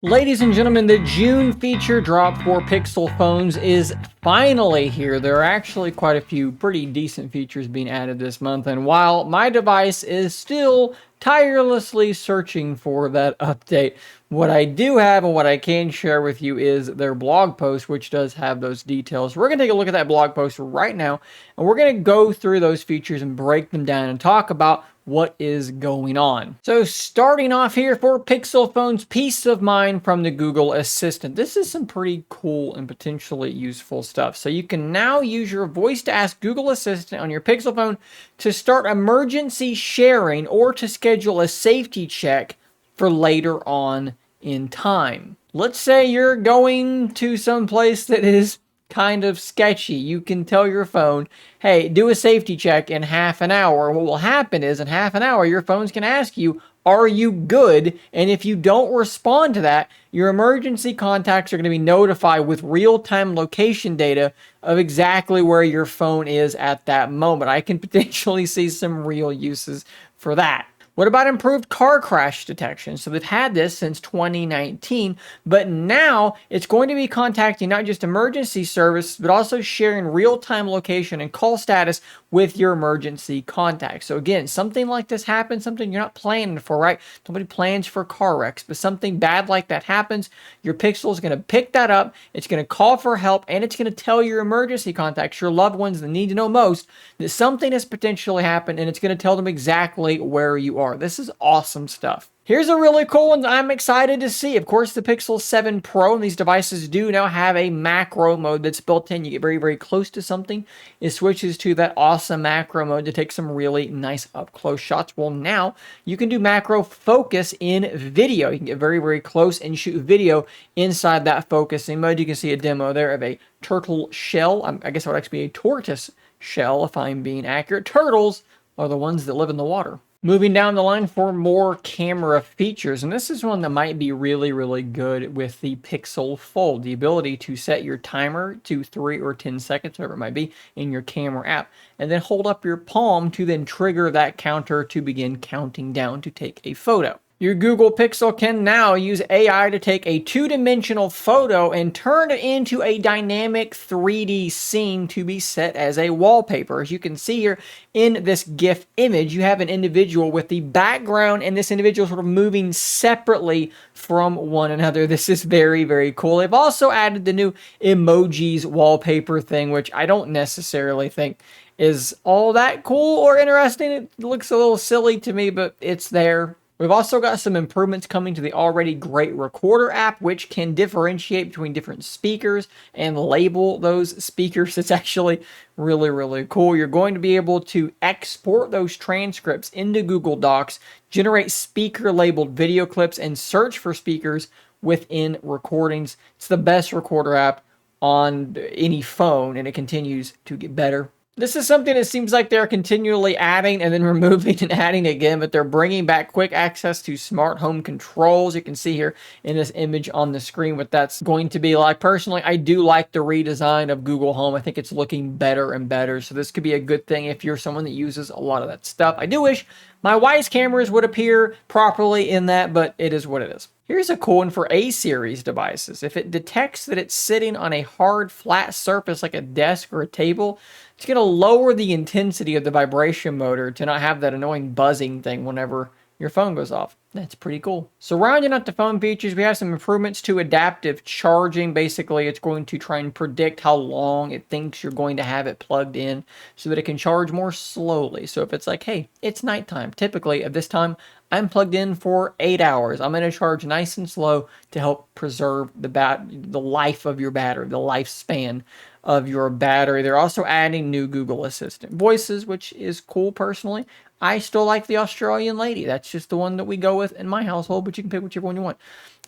Ladies and gentlemen, the June feature drop for Pixel phones is finally here. There are actually quite a few pretty decent features being added this month, and while my device is still tirelessly searching for that update, what I do have and what I can share with you is their blog post, which does have those details. We're going to take a look at that blog post right now, and we're going to go through those features and break them down and talk about what is going on. So starting off here for Pixel phones, peace of mind from the Google Assistant. This is some pretty cool and potentially useful stuff. So you can now use your voice to ask Google Assistant on your Pixel phone to start emergency sharing or to schedule a safety check for later on in time. Let's say you're going to some place that is kind of sketchy. You can tell your phone, hey, do a safety check in half an hour. What will happen is in half an hour, your phone's going to ask you, are you good? And if you don't respond to that, your emergency contacts are going to be notified with real-time location data of exactly where your phone is at that moment. I can potentially see some real uses for that. What about improved car crash detection? So they've had this since 2019, but now it's going to be contacting not just emergency service, but also sharing real-time location and call status with your emergency contacts. So again, something like this happens, something you're not planning for, right? Nobody plans for car wrecks, but something bad like that happens, your Pixel is going to pick that up, it's going to call for help, and it's going to tell your emergency contacts, your loved ones that need to know most, that something has potentially happened, and it's going to tell them exactly where you are. This is awesome stuff. Here's a really cool one I'm excited to see. Of course, the Pixel 7 Pro and these devices do now have a macro mode that's built in. You get very, very close to something. It switches to that awesome macro mode to take some really nice up-close shots. Well, now you can do macro focus in video. You can get very, very close and shoot video inside that focusing mode. You can see a demo there of a turtle shell. I guess it would actually be a tortoise shell if I'm being accurate. Turtles are the ones that live in the water. Moving down the line for more camera features, and this is one that might be really, really good with the Pixel Fold. The ability to set your timer to 3 or 10 seconds, whatever it might be, in your camera app, and then hold up your palm to then trigger that counter to begin counting down to take a photo. Your Google Pixel can now use AI to take a two-dimensional photo and turn it into a dynamic 3D scene to be set as a wallpaper. As you can see here in this GIF image, you have an individual with the background and this individual sort of moving separately from one another. This is very, very cool. They've also added the new emojis wallpaper thing, which I don't necessarily think is all that cool or interesting. It looks a little silly to me, but it's there. We've also got some improvements coming to the already great Recorder app, which can differentiate between different speakers and label those speakers. It's actually really, really cool. You're going to be able to export those transcripts into Google Docs, generate speaker-labeled video clips, and search for speakers within recordings. It's the best Recorder app on any phone, and it continues to get better. This is something that seems like they're continually adding and then removing and adding again, but they're bringing back quick access to smart home controls. You can see here in this image on the screen what that's going to be like. Personally, I do like the redesign of Google Home. I think it's looking better and better, so this could be a good thing if you're someone that uses a lot of that stuff. I do wish my wife's cameras would appear properly in that, but it is what it is. Here's a cool one for A-series devices. If it detects that it's sitting on a hard, flat surface like a desk or a table, it's going to lower the intensity of the vibration motor to not have that annoying buzzing thing whenever your phone goes off. That's pretty cool. So rounding out the phone features, we have some improvements to adaptive charging. Basically, it's going to try and predict how long it thinks you're going to have it plugged in so that it can charge more slowly. So if it's like, hey, it's nighttime, typically at this time, I'm plugged in for 8 hours. I'm going to charge nice and slow to help preserve the life of your battery, the lifespan of your battery. They're also adding new Google Assistant voices, which is cool personally. I still like the Australian lady. That's just the one that we go with in my household, but you can pick whichever one you want.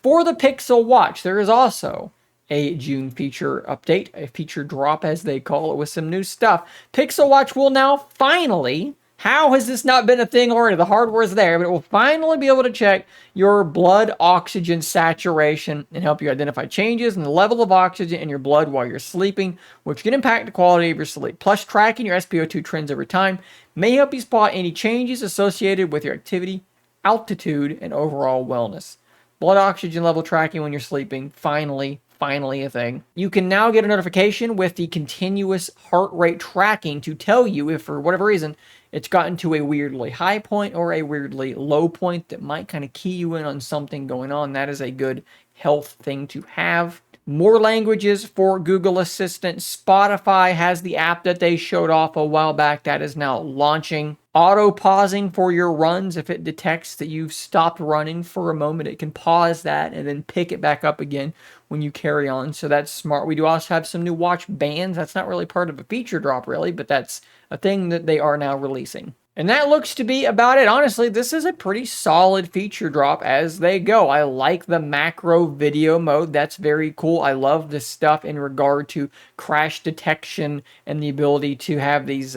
For the Pixel Watch, there is also a June feature update, a feature drop as they call it, with some new stuff. Pixel Watch will now finally, how has this not been a thing already? The hardware is there, but it will finally be able to check your blood oxygen saturation and help you identify changes in the level of oxygen in your blood while you're sleeping, which can impact the quality of your sleep. Plus, tracking your SpO2 trends over time may help you spot any changes associated with your activity, altitude, and overall wellness. Blood oxygen level tracking when you're sleeping, finally a thing. You can now get a notification with the continuous heart rate tracking to tell you if, for whatever reason, it's gotten to a weirdly high point or a weirdly low point that might kind of key you in on something going on. That is a good health thing to have. More languages for Google Assistant. Spotify has the app that they showed off a while back that is now launching. Auto pausing for your runs. If it detects that you've stopped running for a moment, it can pause that and then pick it back up again when you carry on. So that's smart. We do also have some new watch bands. That's not really part of a feature drop really, but that's a thing that they are now releasing. And that looks to be about it. Honestly, this is a pretty solid feature drop as they go. I like the macro video mode. That's very cool. I love this stuff in regard to crash detection and the ability to have these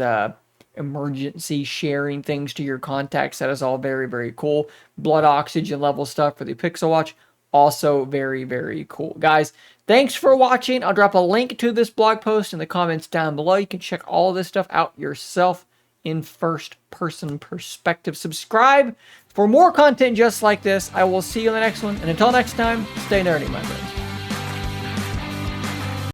emergency sharing things to your contacts. That is all very, very cool. Blood oxygen level stuff for the Pixel Watch. Also very, very cool. Guys, thanks for watching. I'll drop a link to this blog post in the comments down below. You can check all of this stuff out yourself in first-person perspective. Subscribe for more content just like this. I will see you in the next one. And until next time, stay nerdy, my friends.